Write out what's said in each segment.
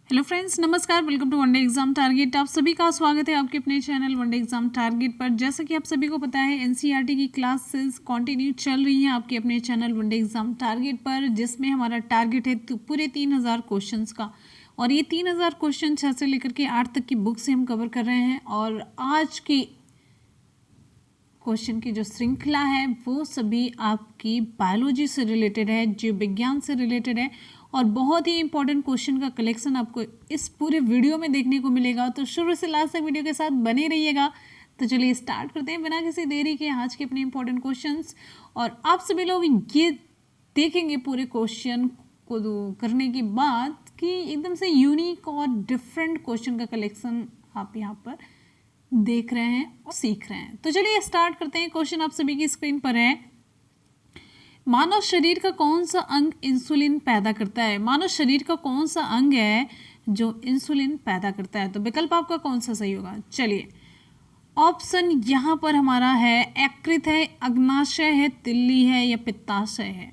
Hello friends, नमस्कार। Welcome to one day exam target. आप सभी का स्वागत है आपके अपने चैनल वनडे एग्जाम टारगेट पर। जैसा कि आप सभी को पता है, एनसीईआरटी की क्लासेस कंटिन्यू चल रही हैं आपके अपने चैनल वनडे एग्जाम टारगेट पर, जिसमें हमारा टारगेट है पूरे 3000 क्वेश्चंस का। और ये 3000 क्वेश्चन 6 से लेकर के 8 तक की बुक से हम कवर कर रहे हैं। और आज की क्वेश्चन की जो श्रृंखला है वो सभी आपकी बायोलॉजी से रिलेटेड है, जीव विज्ञान से रिलेटेड है। और बहुत ही इंपॉर्टेंट क्वेश्चन का कलेक्शन आपको इस पूरे वीडियो में देखने को मिलेगा, तो शुरू से लास्ट तक वीडियो के साथ बने रहिएगा। तो चलिए स्टार्ट करते हैं बिना किसी देरी के आज के अपने इंपॉर्टेंट क्वेश्चंस। और आप सभी लोग ये देखेंगे पूरे क्वेश्चन को करने के बाद कि एकदम से यूनिक और डिफरेंट क्वेश्चन का कलेक्शन आप यहाँ पर देख रहे हैं और सीख रहे हैं। तो चलिए स्टार्ट करते हैं। क्वेश्चन आप सभी की स्क्रीन पर है, मानव शरीर का कौन सा अंग इंसुलिन पैदा करता है? मानव शरीर का कौन सा अंग है जो इंसुलिन पैदा करता है? तो विकल्प आपका कौन सा सही होगा? चलिए, ऑप्शन यहाँ पर हमारा है यकृत है, अग्नाशय है, तिल्ली है या पित्ताशय है।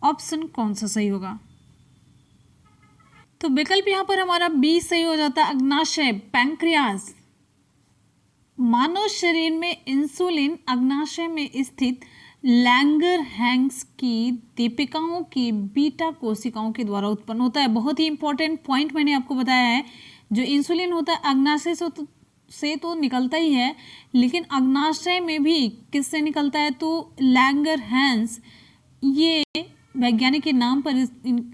ऑप्शन कौन सा सही होगा? तो विकल्प यहाँ पर हमारा बी सही हो जाता है, अग्नाशय, पैंक्रियाज। मानव शरीर में इंसुलिन अग्नाशय में स्थित लैंगरहैंस की दीपिकाओं की बीटा कोशिकाओं के द्वारा उत्पन्न होता है। बहुत ही इंपॉर्टेंट पॉइंट मैंने आपको बताया है। जो इंसुलिन होता है अग्नाशय से तो निकलता ही है, लेकिन अग्नाशय में भी किससे निकलता है? तो लैंगरहैंस, ये वैज्ञानिक के नाम पर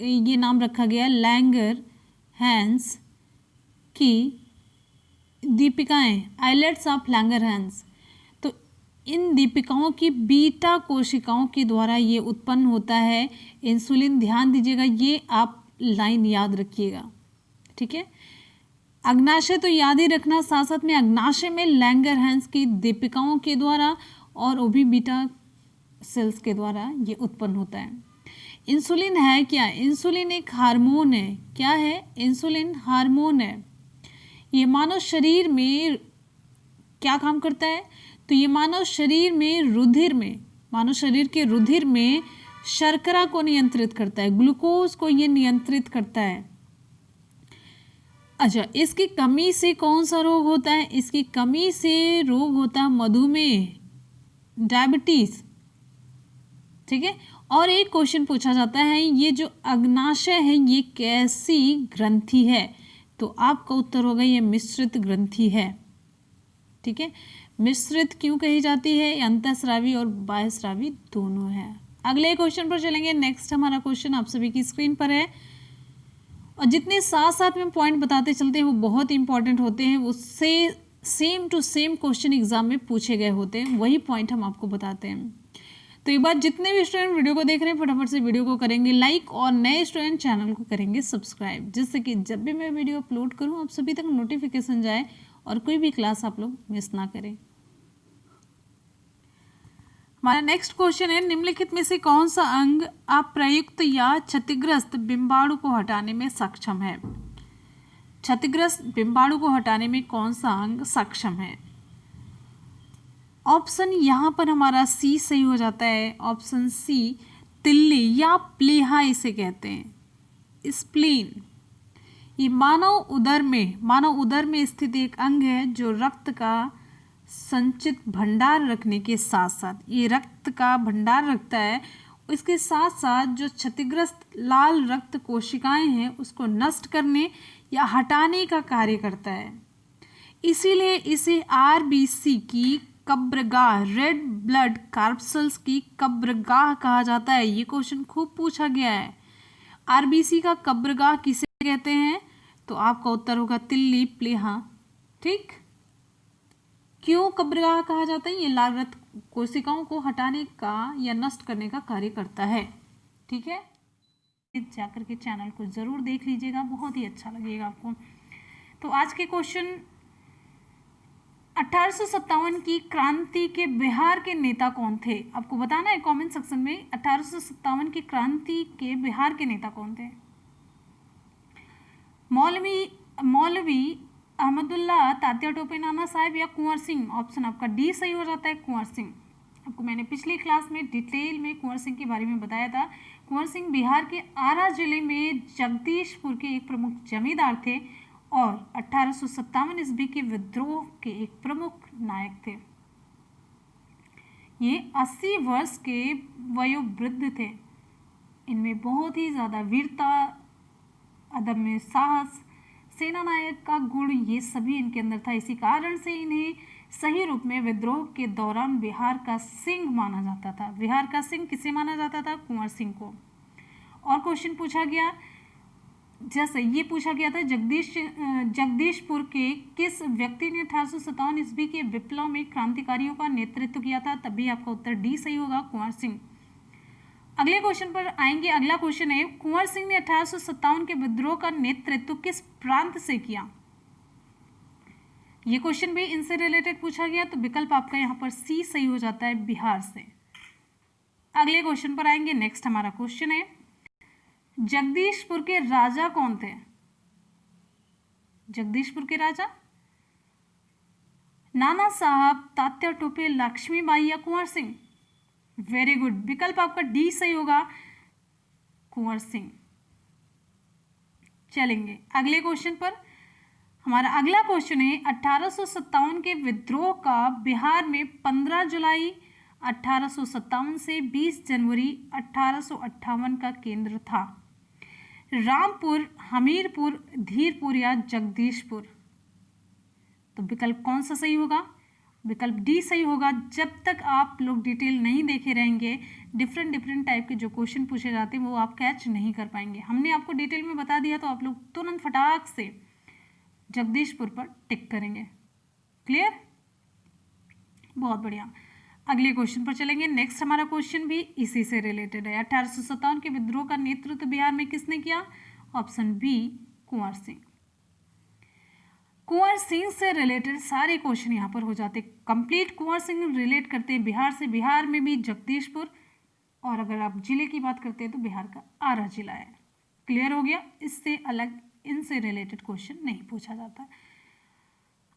ये नाम रखा गया, लैंगरहैंस की दीपिकाएं, आइलेट्स ऑफ लैंगरहैंस। तो इन दीपिकाओं की बीटा कोशिकाओं के द्वारा ये उत्पन्न होता है इंसुलिन। ध्यान दीजिएगा, ये आप लाइन याद रखिएगा, ठीक है। अग्नाशय तो याद ही रखना, साथ साथ में अग्नाशय में लैंगरहैंस की दीपिकाओं के द्वारा और वो भी बीटा सेल्स के द्वारा ये उत्पन्न होता है। इंसुलिन है क्या? इंसुलिन एक हार्मोन है। क्या है? इंसुलिन हार्मोन है। ये मानव शरीर में क्या काम करता है? तो ये मानव शरीर के रुधिर में शर्करा को नियंत्रित करता है, ग्लूकोज को ये नियंत्रित करता है। अच्छा, इसकी कमी से कौन सा रोग होता है? इसकी कमी से रोग होता है मधुमेह, डायबिटीज, ठीक है। और एक क्वेश्चन पूछा जाता है, ये जो अग्नाशय है ये कैसी ग्रंथि है? तो आपका उत्तर होगा ये मिश्रित ग्रंथि है, ठीक है। मिश्रित क्यों कही जाती है? अंतःस्रावी और बाह्यस्रावी दोनों है। अगले क्वेश्चन पर चलेंगे। नेक्स्ट हमारा क्वेश्चन आप सभी की स्क्रीन पर है, और जितने साथ साथ में पॉइंट बताते चलते हैं वो बहुत इंपॉर्टेंट होते हैं। उससे same to same question exam में पूछे गए होते हैं, वही पॉइंट हम आपको बताते हैं। तो एक बार जितने भी स्टूडेंट वीडियो को देख रहे हैं फटाफट से वीडियो को करेंगे लाइक, और नए स्टूडेंट चैनल को करेंगे सब्सक्राइब, जिससे कि जब भी मैं वीडियो अपलोड करूं आप सभी तक नोटिफिकेशन जाए और कोई भी क्लास आप लोग मिस ना करें। हमारा नेक्स्ट क्वेश्चन है, निम्नलिखित में से कौन सा अंग अप्रयुक्त या क्षतिग्रस्त बिंबाणु को हटाने में सक्षम है? क्षतिग्रस्त बिंबाणु को हटाने में कौन सा अंग सक्षम है? ऑप्शन यहाँ पर हमारा सी सही हो जाता है। ऑप्शन सी, तिल्ली या प्लीहा इसे कहते हैं, स्प्लीन। ये मानव उदर में स्थित एक अंग है जो रक्त का संचित भंडार रखने के साथ साथ, ये रक्त का भंडार रखता है, इसके साथ साथ जो क्षतिग्रस्त लाल रक्त कोशिकाएं हैं उसको नष्ट करने या हटाने का कार्य करता है। इसीलिए इसे आरबीसी की कब्रगाह, रेड ब्लड कार्पसल्स की कब्रगाह कहा जाता है। ये क्वेश्चन खूब पूछा गया है। आरबीसी का कब्रगाह किसे कहते हैं? तो आपका उत्तर होगा तिल्ली, प्लीहा, ठीक। क्यों कब्रगाह कहा जाता है? ये लाल रक्त कोशिकाओं को हटाने का या नष्ट करने का कार्य करता है, ठीक है। जाकर के चैनल को जरूर देख लीजिएगा, बहुत ही अच्छा लगेगा आपको। तो आज के क्वेश्चन, 1857 की क्रांति के बिहार के नेता कौन थे? आपको बताना है कमेंट सेक्शन में, 1857 की क्रांति के बिहार के नेता कौन थे? मौलवी अहमदुल्ला, तात्या टोपे नाना साहब या कुंवर सिंह? ऑप्शन आपका डी सही हो जाता है, कुंवर सिंह। आपको मैंने पिछली क्लास में डिटेल में कुंवर सिंह के बारे में बताया था। कुंवर सिंह बिहार के आरा जिले में जगदीशपुर के एक प्रमुख जमींदार थे और 1857 ईस्वी के विद्रोह के एक प्रमुख नायक थे। ये 80 वर्ष के वयोवृद्ध थे। इनमें बहुत ही ज़्यादा वीरता, अदम्य साहस, सेना नायक का गुण, ये सभी इनके अंदर था। इसी कारण से इन्हें सही रूप में विद्रोह के दौरान बिहार का सिंह माना जाता था। बिहार का सिंह किसे माना जाता था? कुंवर सिंह को। और क्वेश्चन पूछा गया, जैसे ये पूछा गया था जगदीशपुर के किस व्यक्ति ने 1857 ईस्वी के विप्लव में क्रांतिकारियों का नेतृत्व किया था? तभी आपका उत्तर डी सही होगा, कुंवर सिंह। अगले क्वेश्चन पर आएंगे। अगला क्वेश्चन है, कुंवर सिंह ने 1857 के विद्रोह का नेतृत्व किस प्रांत से किया? ये क्वेश्चन भी इनसे रिलेटेड पूछा गया, तो विकल्प आपका यहाँ पर सी सही हो जाता है, बिहार से। अगले क्वेश्चन पर आएंगे। नेक्स्ट हमारा क्वेश्चन है, जगदीशपुर के राजा कौन थे? जगदीशपुर के राजा नाना साहब, तात्या टोपे, लक्ष्मीबाई या कुंवर सिंह? वेरी गुड, विकल्प आपका डी सही होगा, कुंवर सिंह। चलेंगे अगले क्वेश्चन पर। हमारा अगला क्वेश्चन है, 1857 के विद्रोह का बिहार में 15 जुलाई 1857 से 20 जनवरी 1858 का केंद्र था। रामपुर, हमीरपुर, धीरपुर या जगदीशपुर? तो विकल्प कौन सा सही होगा? विकल्प डी सही होगा। जब तक आप लोग डिटेल नहीं देखे रहेंगे, डिफरेंट टाइप के जो क्वेश्चन पूछे जाते हैं वो आप कैच नहीं कर पाएंगे। हमने आपको डिटेल में बता दिया तो आप लोग तुरंत फटाक से जगदीशपुर पर टिक करेंगे। क्लियर? बहुत बढ़िया। अगले क्वेश्चन पर चलेंगे। नेक्स्ट हमारा क्वेश्चन भी इसी से रिलेटेड है। 1857 के विद्रोह का नेतृत्व बिहार में किसने किया? Option B, Kunwar Singh. कुंवर सिंह से रिलेटेड सारे क्वेश्चन यहाँ पर हो जाते कंप्लीट। कुंवर सिंह रिलेट करते हैं बिहार से, बिहार में भी जगदीशपुर, और अगर आप जिले की बात करते हैं तो बिहार का आरा जिला है। क्लियर हो गया? इससे अलग इनसे रिलेटेड क्वेश्चन नहीं पूछा जाता।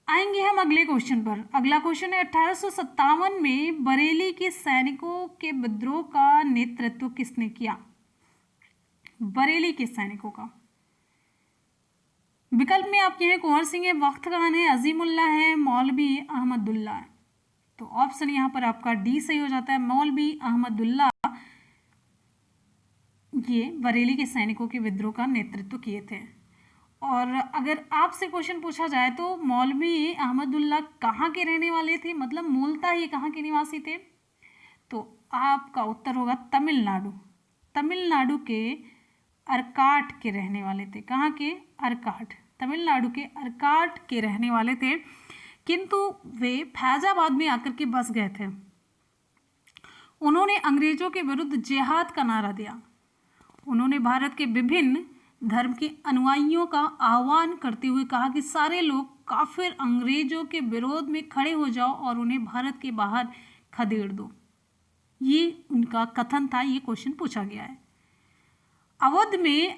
आएंगे हम अगले क्वेश्चन पर। अगला क्वेश्चन है, 1857 में बरेली के सैनिकों के विद्रोह का नेतृत्व किसने किया? बरेली के सैनिकों का विकल्प में आपके हैं कुंवर सिंह है, वक्त खान है, अजीमुल्ला है, मौलवी अहमदुल्ला है। तो ऑप्शन यहाँ पर आपका डी सही हो जाता है, मौलवी अहमदुल्ला। ये बरेली के सैनिकों के विद्रोह का नेतृत्व किए थे। और अगर आपसे क्वेश्चन पूछा जाए तो मौलवी अहमदुल्ला कहाँ के रहने वाले थे, मतलब मूलतः ये कहाँ के निवासी थे? तो आपका उत्तर होगा तमिलनाडु। तमिलनाडु के अरकाट के रहने वाले थे। कहाँ के? अरकाट। तमिलनाडु के अरकाट के रहने वाले थे, किंतु वे फैजाबाद में आकर के बस गए थे। उन्होंने अंग्रेजों के विरुद्ध जिहाद का नारा दिया। उन्होंने भारत के विभिन्न धर्म के अनुयायियों का आह्वान करते हुए कहा कि सारे लोग काफिर अंग्रेजों के विरोध में खड़े हो जाओ और उन्हें भारत के बाहर खदेड़ दो। ये उनका कथन था। ये क्वेश्चन पूछा गया है। अवध में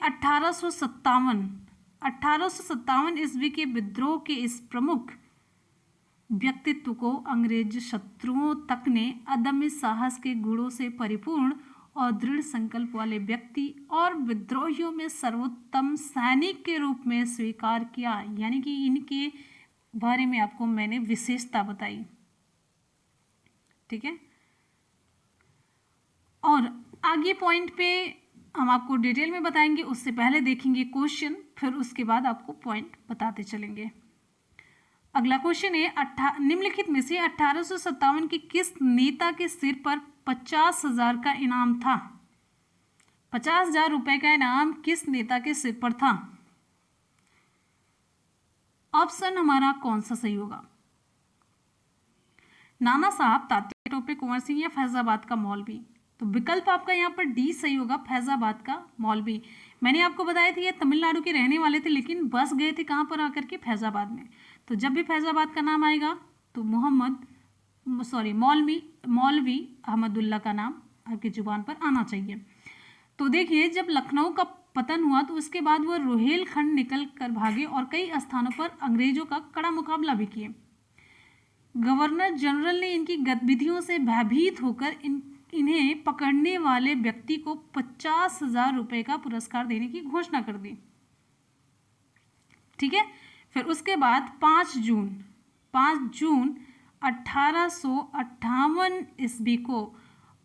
1857 ईस्वी के विद्रोह के इस प्रमुख व्यक्तित्व को अंग्रेज शत्रुओं तक ने अदम्य साहस के गुणों से परिपूर्ण और दृढ़ संकल्प वाले व्यक्ति और विद्रोहियों में सर्वोत्तम सैनिक के रूप में स्वीकार किया। यानी कि इनके बारे में आपको मैंने विशेषता बताई। ठीक है, और आगे पॉइंट पे हम आपको डिटेल में बताएंगे, उससे पहले देखेंगे क्वेश्चन, फिर उसके बाद आपको पॉइंट बताते चलेंगे। अगला क्वेश्चन है, निम्नलिखित में से 1857 के किस नेता के सिर पर 50,000 का इनाम था? 50,000 रुपए का इनाम किस नेता के सिर पर था? ऑप्शन हमारा कौन सा सही होगा? नाना साहब, तात्या टोपे, कुंवर सिंह या फैजाबाद का मौलवी? तो विकल्प आपका यहाँ पर डी सही होगा, फैजाबाद का मौलवी। मैंने आपको बताया था ये तमिलनाडु के रहने वाले थे, लेकिन बस गए थे कहाँ पर आकर के? फैजाबाद में। तो जब भी फैजाबाद का नाम आएगा तो मौलवी अहमदुल्ला का नाम आपकी जुबान पर आना चाहिए। तो देखिए, जब लखनऊ का पतन हुआ तो उसके बाद वह रोहेलखंड निकल कर भागे और कई स्थानों पर अंग्रेजों का कड़ा मुकाबला भी किए। गवर्नर जनरल ने इनकी गतिविधियों से भयभीत होकर इन्हें पकड़ने वाले व्यक्ति को 50,000 रुपये का पुरस्कार देने की घोषणा कर दी। ठीक है। फिर उसके बाद 5 जून 1858 ईस्वी को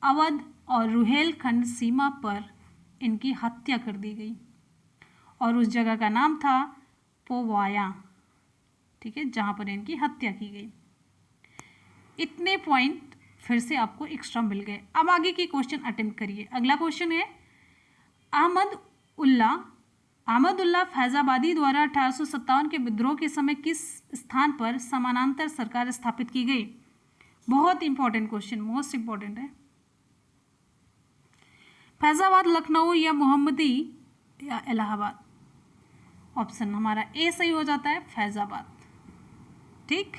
अवध और रुहेलखंड सीमा पर इनकी हत्या कर दी गई और उस जगह का नाम था पोवाया। ठीक है, जहाँ पर इनकी हत्या की गई। इतने पॉइंट फिर से आपको एक्स्ट्रा मिल गए। अब आगे की क्वेश्चन अटेम्प्ट करिए। अगला क्वेश्चन है, अहमद उल्लाह फैजाबादी द्वारा 1857 के विद्रोह के समय किस स्थान पर समानांतर सरकार स्थापित की गई? बहुत इंपॉर्टेंट क्वेश्चन, मोस्ट इंपॉर्टेंट है। फैजाबाद, लखनऊ या मोहम्मदी या इलाहाबाद? ऑप्शन हमारा ए सही हो जाता है, फैजाबाद। ठीक,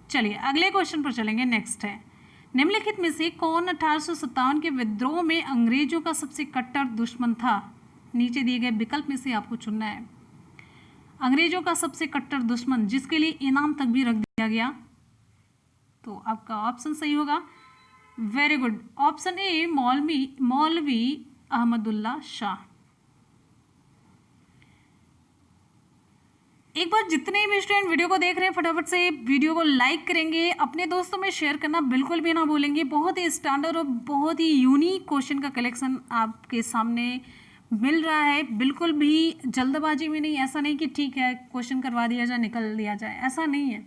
चलिए अगले क्वेश्चन पर चलेंगे। नेक्स्ट है, निम्नलिखित में से कौन 1857 के विद्रोह में अंग्रेजों का सबसे कट्टर दुश्मन था? नीचे दिए गए विकल्प में से आपको चुनना है। अंग्रेजों का सबसे कट्टर दुश्मन जिसके लिए इनाम तक भी रख दिया गया, तो आपका ऑप्शन सही होगा। वेरी गुड, ऑप्शन ए मौलवी अहमदुल्ला शाह। एक बार जितने भी स्टूडेंट वीडियो को देख रहे हैं फटाफट से वीडियो को लाइक करेंगे, अपने दोस्तों में शेयर करना बिल्कुल भी ना भूलेंगे। बहुत ही स्टैंडर्ड और बहुत ही यूनिक क्वेश्चन का कलेक्शन आपके सामने मिल रहा है। बिल्कुल भी जल्दबाजी में नहीं, ऐसा नहीं कि ठीक है क्वेश्चन करवा दिया जाए निकल लिया जाए, ऐसा नहीं है।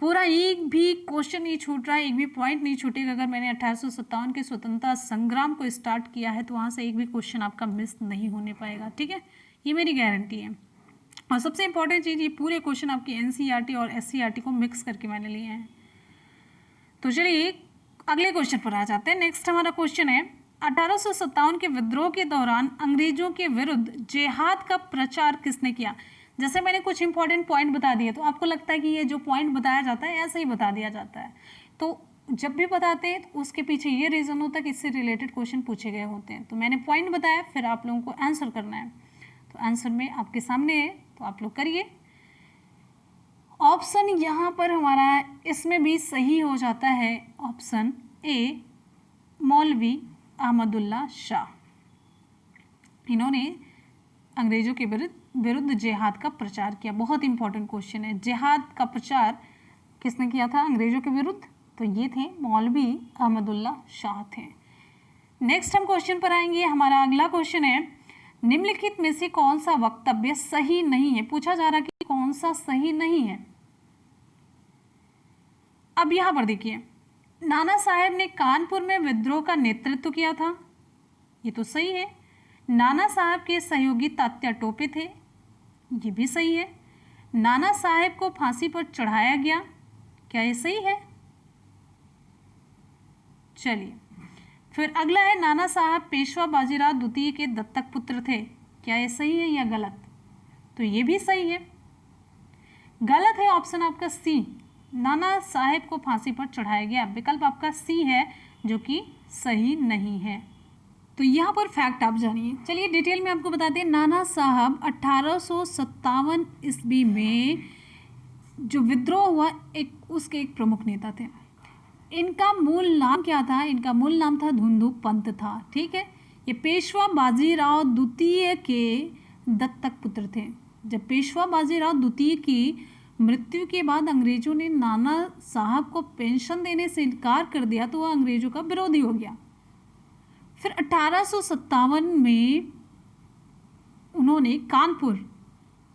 पूरा एक भी क्वेश्चन नहीं छूट रहा है, एक भी पॉइंट नहीं छूटेगा। अगर मैंने 1857 के स्वतंत्रता संग्राम को स्टार्ट किया है तो वहाँ से एक भी क्वेश्चन आपका मिस नहीं होने पाएगा। ठीक है, ये मेरी गारंटी है। और सबसे इंपॉर्टेंट चीज़, ये पूरे क्वेश्चन आपके एनसीईआरटी और एससीईआरटी को मिक्स करके मैंने लिए हैं। तो चलिए अगले क्वेश्चन पर आ जाते हैं। नेक्स्ट हमारा क्वेश्चन है, 1857 के विद्रोह के दौरान अंग्रेजों के विरुद्ध जिहाद का प्रचार किसने किया? जैसे मैंने कुछ इंपॉर्टेंट पॉइंट बता दिए, तो आपको लगता है कि ये जो पॉइंट बताया जाता है ऐसे ही बता दिया जाता है। तो जब भी बताते हैं तो उसके पीछे ये रीज़न होता है कि इससे रिलेटेड क्वेश्चन पूछे गए होते हैं। तो मैंने पॉइंट बताया, फिर आप लोगों को आंसर करना है। तो आंसर में आपके सामने है, तो आप लोग करिए। ऑप्शन यहाँ पर हमारा इसमें भी सही हो जाता है, ऑप्शन ए मौलवी अहमदुल्ला शाह। इन्होंने अंग्रेजों के विरुद्ध जिहाद का प्रचार किया। बहुत इंपॉर्टेंट क्वेश्चन है, जिहाद का प्रचार किसने किया था अंग्रेजों के विरुद्ध? तो ये थे मौलवी अहमदुल्ला शाह थे। नेक्स्ट हम क्वेश्चन पर आएंगे। हमारा अगला क्वेश्चन है, निम्नलिखित में से कौन सा वक्तव्य सही नहीं है? पूछा जा रहा है कि कौन सा सही नहीं है। अब यहां पर देखिए, नाना साहेब ने कानपुर में विद्रोह का नेतृत्व किया था, ये तो सही है। नाना साहब के सहयोगी तात्या टोपे थे, ये भी सही है। नाना साहेब को फांसी पर चढ़ाया गया, क्या ये सही है? चलिए फिर अगला है, नाना साहब पेशवा बाजीराव द्वितीय के दत्तक पुत्र थे, क्या ये सही है या गलत? तो ये भी सही है। गलत है ऑप्शन आपका सी, नाना साहेब को फांसी पर चढ़ाया गया। विकल्प आपका सी है जो कि सही नहीं है। तो यहाँ पर फैक्ट आप जानिए। चलिए डिटेल में आपको बताते हैं। नाना साहब 1857 ईस्वी में जो विद्रोह हुआ उसके एक प्रमुख नेता थे। इनका मूल नाम क्या था? इनका मूल नाम था धुंधु पंत था। ठीक है, ये पेशवा बाजीराव द्वितीय के दत्तक पुत्र थे। जब पेशवा बाजीराव द्वितीय की मृत्यु के बाद अंग्रेजों ने नाना साहब को पेंशन देने से इनकार कर दिया तो वह अंग्रेजों का विरोधी हो गया। फिर 1857 में उन्होंने कानपुर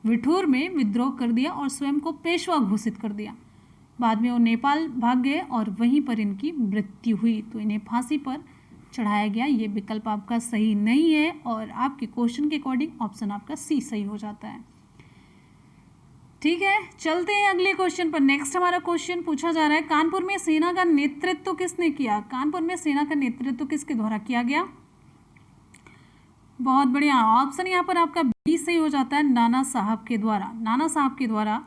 विठूर में विद्रोह कर दिया और स्वयं को पेशवा घोषित कर दिया। बाद में वो नेपाल भाग गए और वहीं पर इनकी मृत्यु हुई, तो इन्हें फांसी पर चढ़ाया गया। ये विकल्प आपका सही नहीं है और आपके क्वेश्चन के अकॉर्डिंग ऑप्शन आपका सी सही हो जाता है। ठीक है, चलते हैं अगले क्वेश्चन पर। नेक्स्ट हमारा क्वेश्चन पूछा जा रहा है, कानपुर में सेना का नेतृत्व किसने किया? कानपुर में सेना का नेतृत्व किसके द्वारा किया गया? बहुत बढ़िया, ऑप्शन यहाँ पर आपका बी सही हो जाता है, नाना साहब के द्वारा। नाना साहब के द्वारा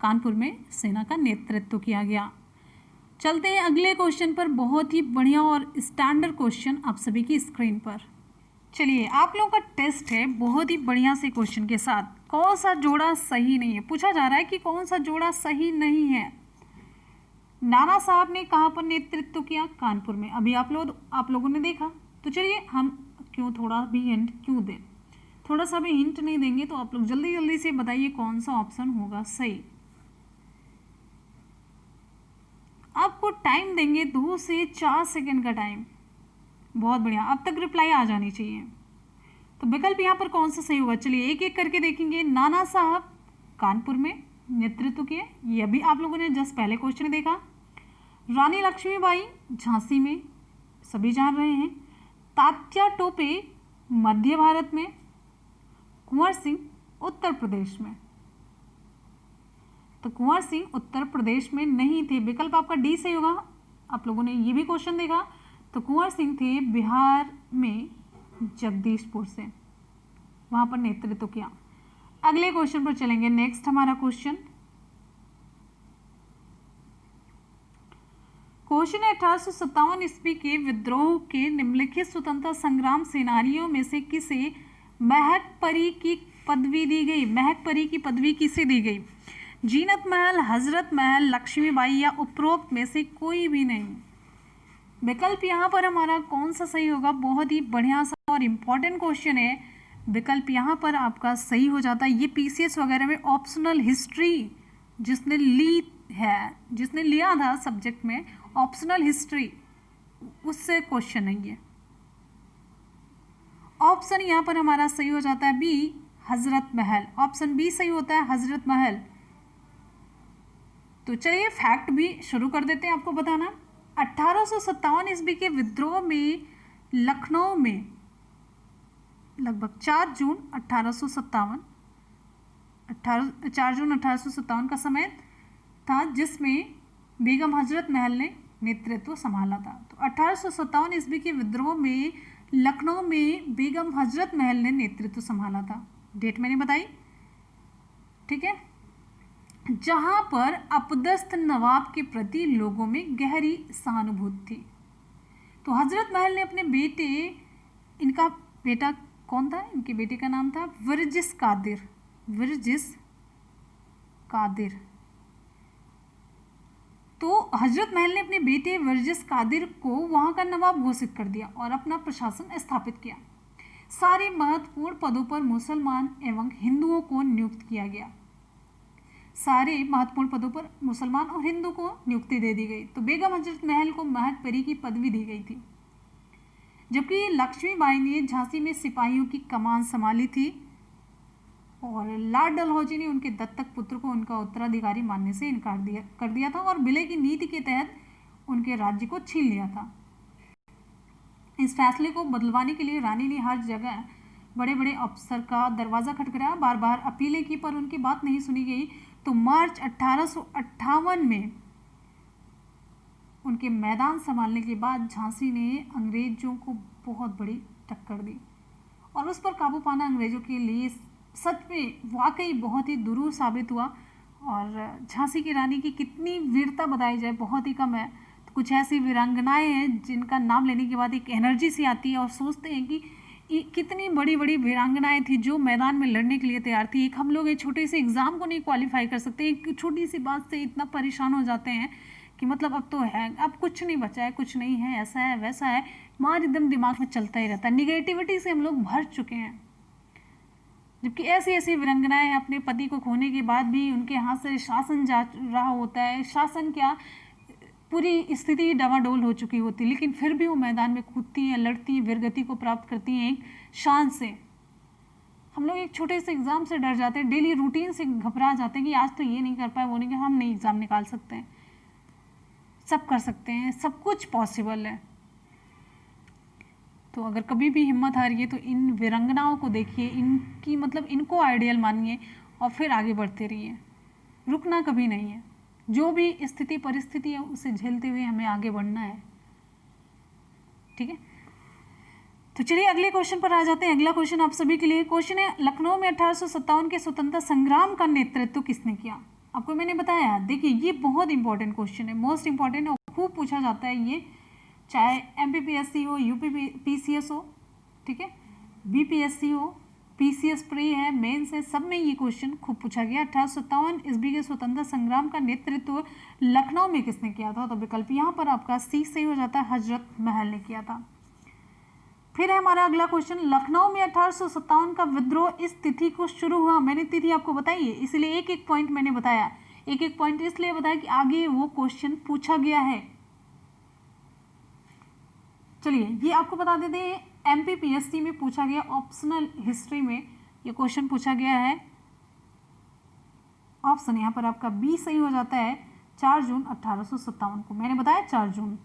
कानपुर में सेना का नेतृत्व किया गया। चलते हैं अगले क्वेश्चन पर। बहुत ही बढ़िया और स्टैंडर्ड क्वेश्चन आप सभी की स्क्रीन पर। चलिए आप लोगों का टेस्ट है बहुत ही बढ़िया से क्वेश्चन के साथ। कौन सा जोड़ा सही नहीं है? पूछा जा रहा है कि कौन सा जोड़ा सही नहीं है। नाना साहब ने कहाँ पर नेतृत्व किया? कानपुर में। अभी आप लोगों ने देखा। तो चलिए हम क्यों थोड़ा भी हिंट क्यों दें, थोड़ा सा भी हिंट नहीं देंगे तो आप लोग जल्दी जल्दी से बताइए कौन सा ऑप्शन होगा सही। आपको टाइम देंगे 2 से 4 सेकंड का टाइम। बहुत बढ़िया, अब तक रिप्लाई आ जानी चाहिए। तो विकल्प यहाँ पर कौन सा सही होगा? चलिए एक एक करके देखेंगे। नाना साहब कानपुर में नेतृत्व किए, ये अभी आप लोगों ने जस्ट पहले क्वेश्चन देखा। रानी लक्ष्मीबाई झांसी में, सभी जान रहे हैं। तात्या टोपे मध्य भारत में। कुंवर सिंह उत्तर प्रदेश में। तो कुंवर सिंह उत्तर प्रदेश में नहीं थे, विकल्प आपका डी सही होगा। आप लोगों ने ये भी क्वेश्चन देखा। तो कुंवर सिंह थे बिहार में, जगदीशपुर से, वहां पर नेतृत्व किया। अगले क्वेश्चन पर चलेंगे। नेक्स्ट हमारा क्वेश्चन है 1857 ईस्वी के विद्रोह के निम्नलिखित स्वतंत्रता संग्राम सेनानियों में से किसे महक परी की पदवी दी गई? महक परी की पदवी किसे दी गई? जीनत महल, हजरत महल, लक्ष्मीबाई या उपरोक्त में से कोई भी नहीं। विकल्प यहाँ पर हमारा कौन सा सही होगा? बहुत ही बढ़िया सा और इम्पॉर्टेंट क्वेश्चन है। विकल्प यहाँ पर आपका सही हो जाता है। ये पीसीएस वगैरह में ऑप्शनल हिस्ट्री जिसने लिया था सब्जेक्ट में, ऑप्शनल हिस्ट्री, उससे क्वेश्चन है ये। ऑप्शन यहाँ पर हमारा सही हो जाता है B, Hazrat Mahal. Option B सही होता है, हजरत महल। तो चलिए फैक्ट भी शुरू कर देते हैं आपको बताना। 1857 ईस्वी के विद्रोह में लखनऊ में लगभग 4 जून 1857 का समय था, जिसमें बेगम हजरत महल ने नेतृत्व संभाला था। तो 1857 ईस्वी के विद्रोह में लखनऊ में बेगम हजरत महल ने नेतृत्व संभाला था। डेट मैंने बताई, ठीक है। जहां पर अपदस्थ नवाब के प्रति लोगों में गहरी सहानुभूति थी। तो हजरत महल ने अपने बेटे, इनका बेटा कौन था? इनके बेटे का नाम था विरजिस कादिर। तो हजरत महल ने अपने बेटे विरजिस कादिर को वहां का नवाब घोषित कर दिया और अपना प्रशासन स्थापित किया। सारे महत्वपूर्ण पदों पर मुसलमान एवं हिंदुओं को नियुक्त किया गया। सारे महत्वपूर्ण पदों पर मुसलमान और हिंदू को नियुक्ति दे दी गई। तो बेगम हजरत महल को महक परी की पदवी दी गई थी, जबकि लक्ष्मीबाई ने झांसी में सिपाहियों की कमान संभाली थी और लॉर्ड डलहौजी ने उनके दत्तक पुत्र को उनका उत्तराधिकारी मानने से इनकार कर दिया था और विलय की नीति के तहत उनके राज्य को छीन लिया था। इस फैसले को बदलवाने के लिए रानी ने हर जगह बड़े बड़े अफसर का दरवाजा खटखटाया, बार बार अपीलें की, पर उनकी बात नहीं सुनी गई। तो मार्च 1858 में उनके मैदान संभालने के बाद झांसी ने अंग्रेजों को बहुत बड़ी टक्कर दी और उस पर काबू पाना अंग्रेजों के लिए सच में वाकई बहुत ही दुरूह साबित हुआ। और झांसी की रानी की कितनी वीरता बताई जाए बहुत ही कम है। तो कुछ ऐसी वीरांगनाएं हैं जिनका नाम लेने के बाद एक एनर्जी सी आती है और सोचते हैं कि कितनी बड़ी बड़ी वीरांगनाएं थी जो मैदान में लड़ने के लिए तैयार थी। एक हम लोग एक छोटे से एग्जाम को नहीं क्वालिफाई कर सकते, एक छोटी सी बात से इतना परेशान हो जाते हैं कि मतलब अब तो है, अब कुछ नहीं बचा है, कुछ नहीं है, ऐसा है वैसा है, मार एकदम दिमाग में चलता ही रहता है। निगेटिविटी से हम लोग भर चुके हैं। जबकि ऐसी ऐसी वीरांगनाएं अपने पति को खोने के बाद भी उनके हाथ से शासन जा रहा होता है, शासन क्या पूरी स्थिति डवाडोल हो चुकी होती, लेकिन फिर भी वो मैदान में कूदती हैं, लड़ती हैं, वीरगति को प्राप्त करती हैं एक शान से। हम लोग एक छोटे से एग्जाम से डर जाते हैं, डेली रूटीन से घबरा जाते हैं कि आज तो ये नहीं कर पाए, वो नहीं, हम नहीं एग्जाम निकाल सकते हैं, सब कर सकते हैं, सब कुछ पॉसिबल है। तो अगर कभी भी हिम्मत हारिए तो इन वीरांगनाओं को देखिए, इनकी मतलब इनको आइडियल मानिए और फिर आगे बढ़ते रहिए। रुकना कभी नहीं है, जो भी स्थिति परिस्थिति है उसे झेलते हुए हमें आगे बढ़ना है, ठीक है। तो चलिए अगले क्वेश्चन पर आ जाते हैं। अगला क्वेश्चन आप सभी के लिए क्वेश्चन है, लखनऊ में 1857 के स्वतंत्रता संग्राम का नेतृत्व किसने किया? आपको मैंने बताया, देखिए ये बहुत इंपॉर्टेंट क्वेश्चन है, मोस्ट इंपॉर्टेंट है, खूब पूछा जाता है ये, चाहे MPPSC हो, UPPCS हो, ठीक है, BPSC हो, पीसीएस प्री है, मेंस है, सब में ये क्वेश्चन खूब पूछा गया। 1857 ईस्वी के स्वतंत्रता संग्राम का नेतृत्व लखनऊ में किसने किया था? तो विकल्प यहाँ पर आपका सी सही हो जाता है, हजरत महल ने किया था। फिर है हमारा अगला क्वेश्चन, लखनऊ में 1857 का विद्रोह इस तिथि को शुरू हुआ। मैंने तिथि आपको बताई है, इसलिए एक एक पॉइंट मैंने बताया, एक एक पॉइंट इसलिए बताया कि आगे वो क्वेश्चन पूछा गया है। चलिए ये आपको बता देते हैं, एमपीपीएससी में पूछा गया, ऑप्शनल हिस्ट्री में ये क्वेश्चन पूछा गया है। ऑप्शन यहाँ पर आपका बी सही हो जाता है, 4 जून 1857 को, मैंने बताया 4 जून।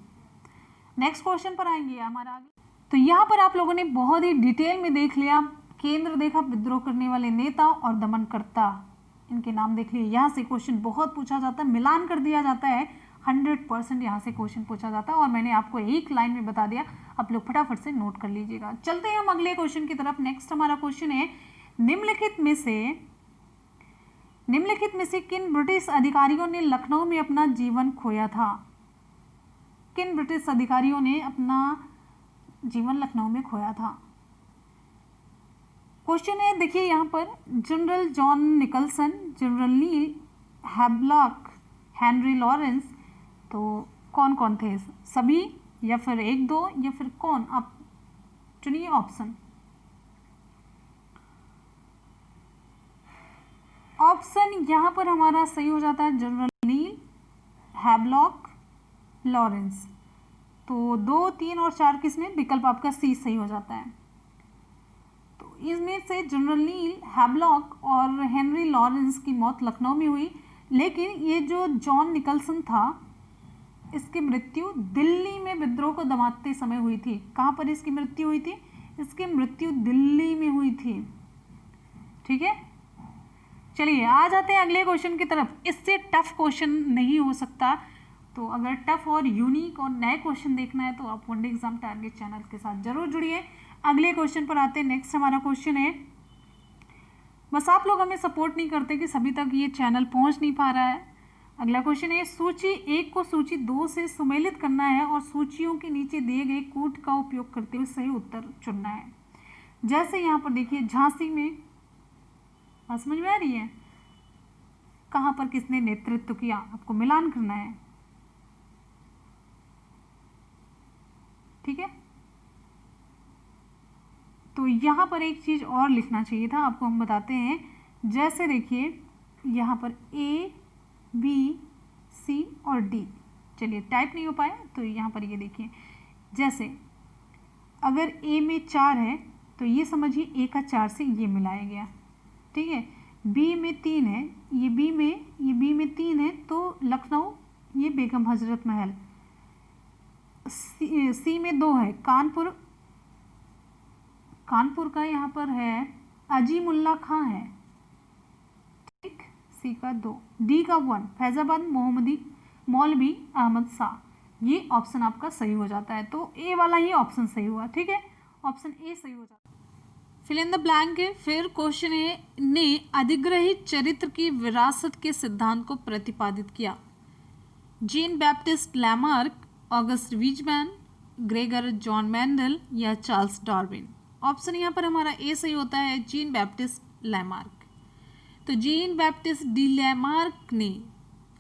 नेक्स्ट क्वेश्चन पर आएंगे हमारा आगे। तो यहाँ पर आप लोगों ने बहुत ही डिटेल में देख लिया, केंद्र देखा, विद्रोह करने वाले नेता और दमनकर्ता, इनके नाम देख लिए। यहाँ से क्वेश्चन बहुत पूछा जाता है, मिलान कर दिया जाता है, 100% यहाँ से क्वेश्चन पूछा जाता है, और मैंने आपको एक लाइन में बता दिया, आप लोग फटाफट से नोट कर लीजिएगा। चलते हैं हम अगले क्वेश्चन की तरफ। नेक्स्ट हमारा क्वेश्चन है, निम्नलिखित में से किन ब्रिटिश अधिकारियों ने लखनऊ में अपना जीवन खोया था? किन ब्रिटिश अधिकारियों ने अपना जीवन लखनऊ में खोया था? क्वेश्चन है, देखिए यहाँ पर, जनरल जॉन निकलसन, जनरल नील, हैवलॉक, हेनरी लॉरेंस, तो कौन कौन थे? सभी या फिर एक दो या फिर कौन? आप चुनिए ऑप्शन। ऑप्शन यहाँ पर हमारा सही हो जाता है जनरल नील, हैवलॉक, लॉरेंस। तो 2, 3 और 4 किसमें? विकल्प आपका सी सही हो जाता है। तो इसमें से जनरल नील, हैवलॉक और हेनरी लॉरेंस की मौत लखनऊ में हुई, लेकिन ये जो जॉन निकलसन था, इसकी मृत्यु दिल्ली में विद्रोह को दमाते समय हुई थी। कहाँ पर इसकी मृत्यु हुई थी? इसकी मृत्यु दिल्ली में हुई थी। ठीक है, चलिए आ जाते हैं अगले क्वेश्चन की तरफ। इससे टफ क्वेश्चन नहीं हो सकता, तो अगर टफ और यूनिक और नए क्वेश्चन देखना है तो आप वनडे एग्जाम टारगेट चैनल के साथ जरूर जुड़िए। अगले क्वेश्चन पर आते हैं। नेक्स्ट हमारा क्वेश्चन है, बस आप लोग हमें सपोर्ट नहीं करते कि सभी तक ये चैनल पहुंच नहीं पा रहा है। अगला क्वेश्चन है, सूची 1 को सूची 2 से सुमेलित करना है और सूचियों के नीचे दिए गए कूट का उपयोग करते हुए सही उत्तर चुनना है। जैसे यहाँ पर देखिए, झांसी में, बात समझ में आ रही है, कहाँ पर किसने नेतृत्व किया, आपको मिलान करना है। ठीक है, तो यहाँ पर एक चीज़ और लिखना चाहिए था आपको, हम बताते हैं। जैसे देखिए यहाँ पर A, B, C और D, चलिए टाइप नहीं हो पाया तो यहाँ पर ये देखिए, जैसे अगर A में 4 है तो ये समझिए A का 4 से ये मिलाया गया। ठीक है, B में 3 है, ये B में 3 है तो लखनऊ, ये बेगम हजरत महल। C में 2 है, कानपुर का यहाँ पर है अजीमुल्ला खां है। ठीक, C का 2, D का 1 फैजाबाद मौलवी अहमद शाह। ये ऑप्शन आपका सही हो जाता है, तो A वाला ही ऑप्शन सही हुआ। ठीक है, ऑप्शन A सही हो जाता है। फिल इन द ब्लैंक है। फिर क्वेश्चन है, ने अधिग्रहित चरित्र की विरासत के सिद्धांत को प्रतिपादित किया? Jean Baptiste Lamarck, August Weissman, Gregor John Mendel या चार्ल्स डार्विन? ऑप्शन यहाँ पर हमारा ए सही होता है, जीन बैप्टिस्ट लैमार्क। तो जीन बैप्टिस्ट डी लैमार्क ने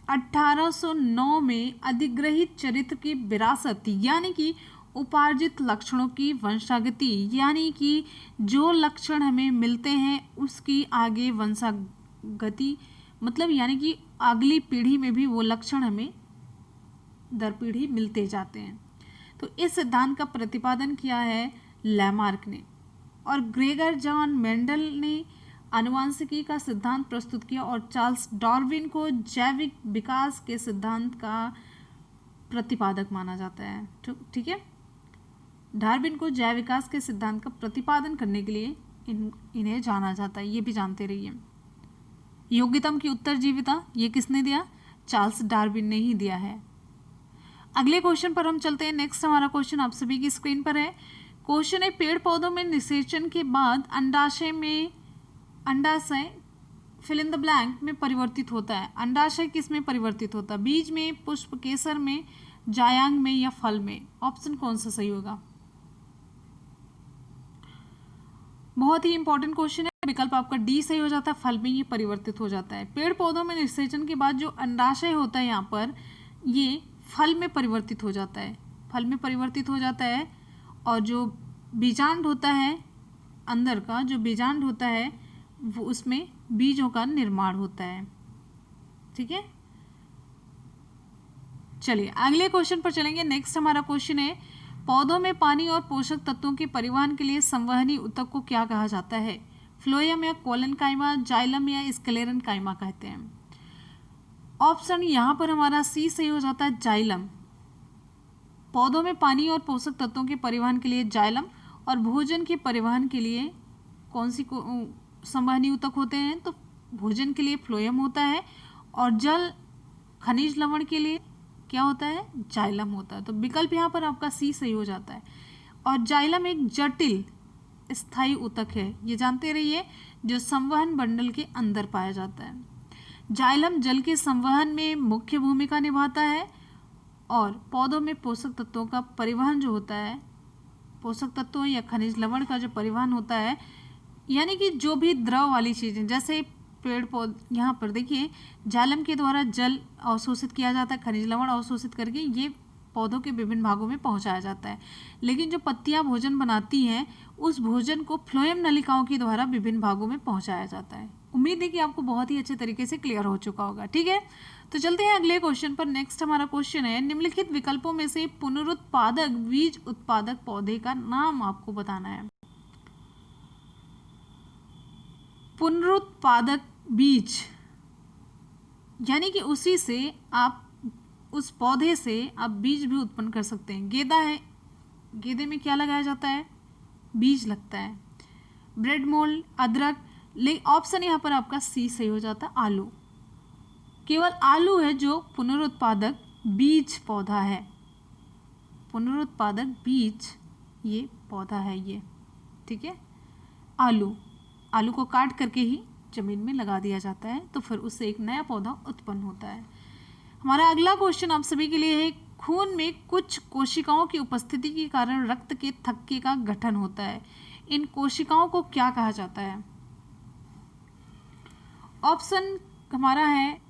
1809 में अधिग्रहित चरित्र की विरासत यानी कि उपार्जित लक्षणों की वंशागति, यानी कि जो लक्षण हमें मिलते हैं उसकी आगे वंशागति, मतलब यानी कि अगली पीढ़ी में भी वो लक्षण हमें दर पीढ़ी मिलते जाते हैं। तो इस सिद्धांत का प्रतिपादन किया है लैमार्क ने, और ग्रेगर जॉन मेंडल ने आनुवंशिकी का सिद्धांत प्रस्तुत किया, और चार्ल्स डार्विन को जैविक विकास के सिद्धांत का प्रतिपादक माना जाता है। ठीक है, डार्विन को जैव विकास के सिद्धांत का प्रतिपादन करने के लिए इन्हें जाना जाता है, ये भी जानते रहिए। योग्यतम की उत्तरजीविता ये किसने दिया? चार्ल्स डार्विन ने ही दिया है। अगले क्वेश्चन पर हम चलते हैं। नेक्स्ट हमारा क्वेश्चन आप सभी की स्क्रीन पर है। क्वेश्चन है, पेड़ पौधों में निषेचन के बाद अंडाशय फिल इन द ब्लैंक में परिवर्तित होता है। अंडाशय किस में परिवर्तित होता है? बीज में, पुष्प, केसर में, जायांग में या फल में? ऑप्शन कौन सा सही होगा? बहुत ही इंपॉर्टेंट क्वेश्चन है। विकल्प आपका डी सही हो जाता है, फल में ये परिवर्तित हो जाता है। पेड़ पौधों में निषेचन के बाद जो अंडाशय होता है यहाँ पर, ये फल में परिवर्तित हो जाता है, फल में परिवर्तित हो जाता है। और जो बीजांड होता है, अंदर का जो बीजांड होता है, वो उसमें बीजों का निर्माण होता है। ठीक है, चलिए अगले क्वेश्चन पर चलेंगे। नेक्स्ट हमारा क्वेश्चन है, पौधों में पानी और पोषक तत्वों के परिवहन के लिए संवहनी ऊतक को क्या कहा जाता है? फ्लोएम या कोलेनकाइमा, जाइलम या स्क्लेरेनकाइमा कहते हैं। ऑप्शन यहाँ पर हमारा सी सही हो जाता है, जाइलम। पौधों में पानी और पोषक तत्वों के परिवहन के लिए जाइलम, और भोजन के परिवहन के लिए कौन सी संवहनी ऊतक होते हैं? तो भोजन के लिए फ्लोएम होता है, और जल खनिज लवण के लिए क्या होता है? जाइलम होता है। तो विकल्प यहाँ पर आपका सी सही हो जाता है। और जाइलम एक जटिल स्थायी ऊतक है, ये जानते रहिए, जो संवहन बंडल के अंदर पाया जाता है। जाइलम जल के संवहन में मुख्य भूमिका निभाता है, और पौधों में पोषक तत्वों का परिवहन जो होता है, पोषक तत्वों या खनिज लवण का जो परिवहन होता है, यानी कि जो भी द्रव वाली चीज़ें, जैसे पेड़ पौधे, यहाँ पर देखिए जाइलम के द्वारा जल अवशोषित किया जाता है, खनिज लवण अवशोषित करके ये पौधों के विभिन्न भागों में पहुंचाया जाता है। लेकिन जो पत्तियां भोजन बनाती हैं, उस भोजन को फ्लोएम नलिकाओं के द्वारा विभिन्न भागों में पहुंचाया जाता है। उम्मीद है कि आपको बहुत ही अच्छे तरीके से क्लियर हो चुका होगा। ठीक है, तो चलते हैं अगले क्वेश्चन पर। नेक्स्ट हमारा क्वेश्चन है, निम्नलिखित विकल्पों में से पुनरुत्पादक बीज उत्पादक पौधे का नाम आपको बताना है। पुनरुत्पादक बीज यानी कि उसी से आप, उस पौधे से आप बीज भी उत्पन्न कर सकते हैं। गेंदा है, गेंदे में क्या लगाया जाता है? बीज लगता है। ब्रेड मोल्ड, अदरक, लेकिन ऑप्शन यहाँ पर आपका सी सही हो जाता है, आलू। केवल आलू है जो पुनरुत्पादक बीज पौधा है। पुनरुत्पादक बीज ये पौधा है ये। ठीक है, आलू को काट करके ही जमीन में लगा दिया जाता है, तो फिर उससे एक नया पौधा उत्पन्न होता है। हमारा अगला क्वेश्चन आप सभी के लिए है, खून में कुछ कोशिकाओं की उपस्थिति के कारण रक्त के थक्के का गठन होता है। इन कोशिकाओं को क्या कहा जाता है? ऑप्शन हमारा है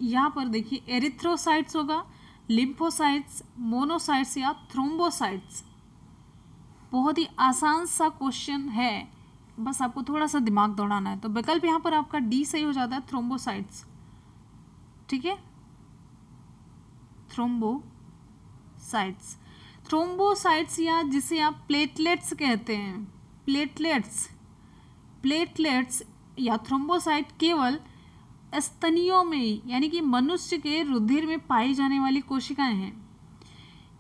यहाँ पर देखिए, एरिथ्रोसाइट्स होगा, लिम्फोसाइट्स, मोनोसाइट्स या थ्रोम्बोसाइट्स। बहुत ही आसान सा क्वेश्चन है, बस आपको थोड़ा सा दिमाग दौड़ाना है। तो विकल्प यहाँ पर आपका डी सही हो जाता है, थ्रोम्बोसाइट्स। ठीक है, थ्रोम्बोसाइट्स। थ्रोम्बोसाइट्स या जिसे आप प्लेटलेट्स कहते हैं, प्लेटलेट्स या थ्रोम्बोसाइट केवल स्तनियों में, यानी कि मनुष्य के रुधिर में पाई जाने वाली कोशिकाएं हैं।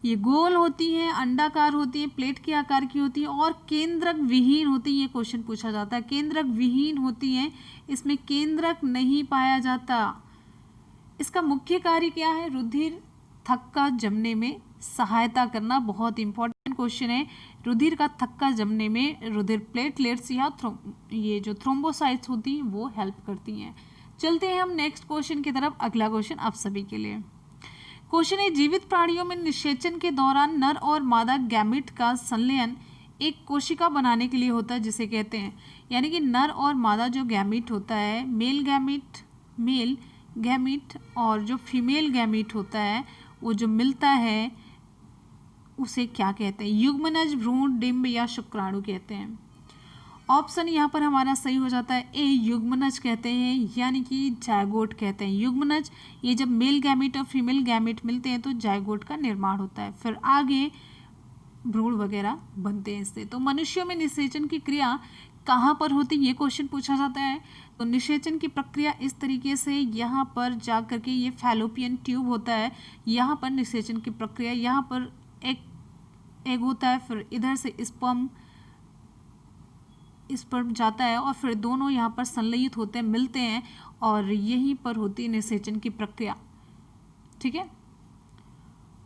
ये गोल होती हैं, अंडाकार होती हैं, प्लेट के आकार की होती हैं, और केंद्रक विहीन होती है। ये क्वेश्चन पूछा जाता है, केंद्रक विहीन होती हैं, इसमें केंद्रक नहीं पाया जाता। इसका मुख्य कार्य क्या है? रुधिर थक्का जमने में सहायता करना। बहुत इंपॉर्टेंट क्वेश्चन है। रुधिर का थक्का जमने में रुधिर प्लेटलेट्स या ये जो थ्रोम्बोसाइट्स होती हैं वो हेल्प करती हैं। चलते हैं हम नेक्स्ट क्वेश्चन की तरफ। अगला क्वेश्चन आप सभी के लिए क्वेश्चन है, जीवित प्राणियों में निषेचन के दौरान नर और मादा गैमीट का संलयन एक कोशिका बनाने के लिए होता है, जिसे कहते हैं, यानी कि नर और मादा जो गैमीट होता है, मेल गैमीट और जो फीमेल गैमीट होता है, वो जो मिलता है उसे क्या कहते हैं? युग्मनज, भ्रूण, डिंब या शुक्राणु कहते हैं। ऑप्शन यहाँ पर हमारा सही हो जाता है ए, युग्मनज कहते हैं, यानी कि जायगोट कहते हैं। युग्मनज, ये जब मेल गैमीट और फीमेल गैमीट मिलते हैं तो जायगोट का निर्माण होता है, फिर आगे भ्रूण वगैरह बनते हैं इससे। तो मनुष्यों में निषेचन की क्रिया कहाँ पर होती है, ये क्वेश्चन पूछा जाता है। तो निषेचन की प्रक्रिया इस तरीके से, यहाँ पर जा करके ये फैलोपियन ट्यूब होता है, यहाँ पर निषेचन की प्रक्रिया, यहाँ पर एग होता है, फिर इधर से स्पर्म जाता है, और फिर दोनों यहाँ पर संलयित होते हैं, मिलते हैं, और यहीं पर होती है निषेचन की प्रक्रिया। ठीक है,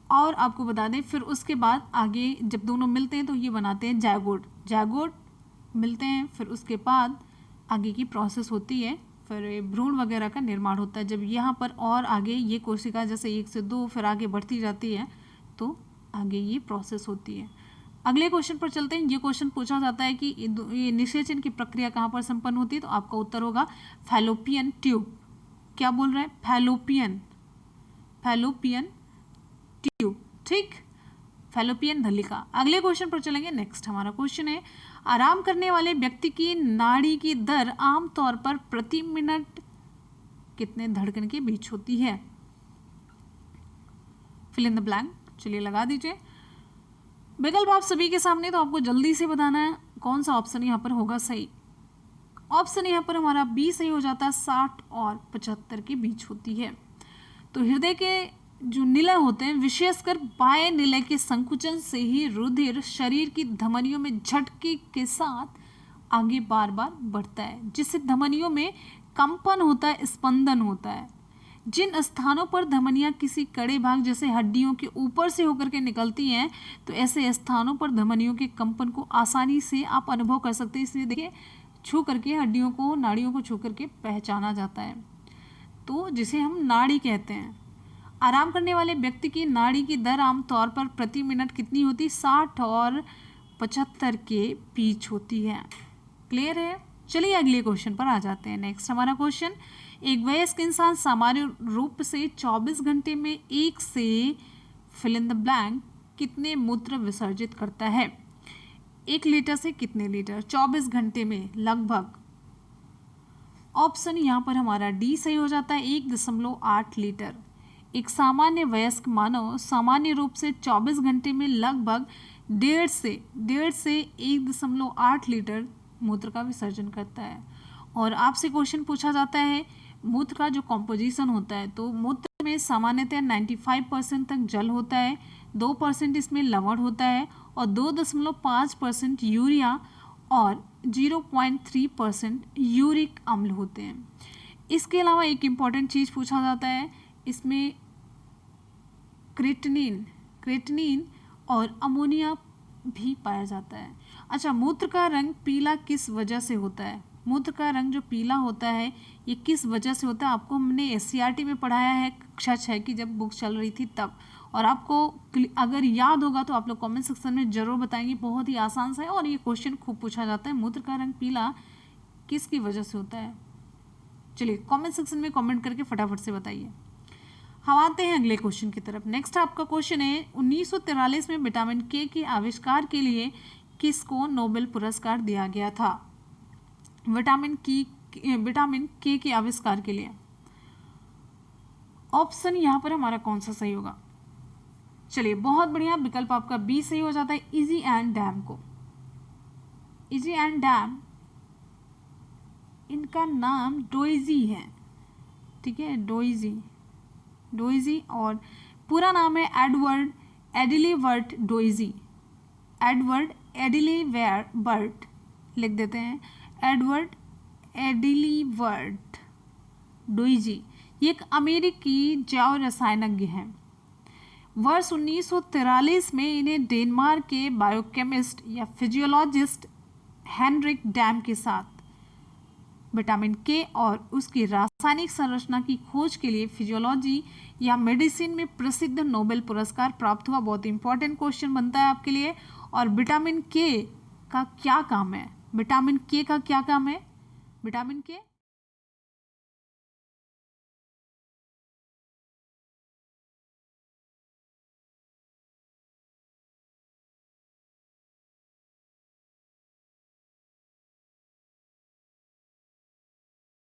और आपको बता दें फिर उसके बाद आगे जब दोनों मिलते हैं तो ये बनाते हैं जायगोट मिलते हैं, फिर उसके बाद आगे की प्रोसेस होती है, फिर भ्रूण वगैरह का निर्माण होता है। जब यहाँ पर और आगे ये कोशिका जैसे 1 से 2 फिर आगे बढ़ती जाती है तो आगे ये प्रोसेस होती है। अगले क्वेश्चन पर चलते हैं। ये क्वेश्चन पूछा जाता है कि ये निषेचन की प्रक्रिया कहाँ पर संपन्न होती है, तो आपका उत्तर होगा फैलोपियन ट्यूब। क्या बोल रहे हैं? फैलोपियन ट्यूब, ठीक, फैलोपियन नलिका। अगले क्वेश्चन पर चलेंगे। नेक्स्ट हमारा क्वेश्चन है, आराम करने वाले व्यक्ति की नाड़ी की दर आमतौर पर प्रति मिनट कितने धड़कन के बीच होती है? फिल इन द ब्लैंक, चलिए लगा दीजिए विकल्प आप सभी के सामने, तो आपको जल्दी से बताना है कौन सा ऑप्शन यहाँ पर होगा सही। ऑप्शन यहाँ पर हमारा बी सही हो जाता है, 60 और 75 के बीच होती है। तो हृदय के जो निलय होते हैं, विशेषकर बाएं निलय के संकुचन से ही रुधिर शरीर की धमनियों में झटके के साथ आगे बार बार बढ़ता है, जिससे धमनियों में कंपन होता है, स्पंदन होता है। जिन स्थानों पर धमनियां किसी कड़े भाग जैसे हड्डियों के ऊपर से होकर के निकलती हैं, तो ऐसे स्थानों पर धमनियों के कंपन को आसानी से आप अनुभव कर सकते हैं। इसलिए देखिए, छू करके हड्डियों को, नाड़ियों को छू करके पहचाना जाता है, तो जिसे हम नाड़ी कहते हैं। आराम करने वाले व्यक्ति की नाड़ी की दर आमतौर पर प्रति मिनट कितनी होती है? 60 और 75 के बीच होती है। क्लियर है? चलिए अगले क्वेश्चन पर आ जाते हैं। नेक्स्ट हमारा क्वेश्चन, एक वयस्क इंसान सामान्य रूप से 24 घंटे में 1 से फिल इन द ब्लैंक कितने मूत्र विसर्जित करता है? 1 लीटर से कितने लीटर 24 घंटे में? लगभग। ऑप्शन यहाँ पर हमारा डी सही हो जाता है, 1.8 लीटर। एक सामान्य वयस्क मानव सामान्य रूप से 24 घंटे में लगभग 1.5 से 1.8 लीटर मूत्र का विसर्जन करता है। और आपसे क्वेश्चन पूछा जाता है मूत्र का जो कॉम्पोजिशन होता है, तो मूत्र में सामान्यतः 95% तक जल होता है, 2% इसमें लवण होता है और 2.5% यूरिया और 0.3% यूरिक अम्ल होते हैं। इसके अलावा एक इम्पॉर्टेंट चीज़ पूछा जाता है, इसमें क्रेटिनिन और अमोनिया भी पाया जाता है। अच्छा, मूत्र का रंग पीला किस वजह से होता है? मूत्र का रंग जो पीला होता है ये किस वजह से होता है? आपको हमने एससीईआरटी में पढ़ाया है कक्षा 6 की जब बुक चल रही थी तब, और आपको अगर याद होगा तो आप लोग कमेंट सेक्शन में जरूर बताएंगे। बहुत ही आसान सा है और ये क्वेश्चन खूब पूछा जाता है, मूत्र का रंग पीला किसकी वजह से होता है? चलिए कमेंट सेक्शन में कमेंट करके फटाफट से बताइए। हम आते हैं अगले क्वेश्चन की तरफ। नेक्स्ट आपका क्वेश्चन है, 1943 में विटामिन के के आविष्कार के लिए किसको नोबेल पुरस्कार दिया गया था? विटामिन के के आविष्कार के लिए। ऑप्शन यहाँ पर हमारा कौन सा सही होगा? चलिए बहुत बढ़िया, विकल्प आपका बी सही हो जाता है, इजी एंड डैम को। इजी एंड डैम, इनका नाम डोइजी है, ठीक है, डोइजी और पूरा नाम है एडवर्ड एडिलीवर्ट डोइजी। एडवर्ड एडिलीवर्ट लिख देते हैं, एडवर्ड एडिलीवर्ट डोइजी। ये एक अमेरिकी जैव रसायनज्ञ हैं। वर्ष 1943 में इन्हें डेनमार्क के बायोकेमिस्ट या फिजियोलॉजिस्ट हेनरिक डैम के साथ विटामिन के और उसकी रासायनिक संरचना की खोज के लिए फिजियोलॉजी या मेडिसिन में प्रसिद्ध नोबेल पुरस्कार प्राप्त हुआ। बहुत इंपॉर्टेंट क्वेश्चन बनता है आपके लिए। और विटामिन के का क्या काम है? विटामिन के का क्या काम है? विटामिन के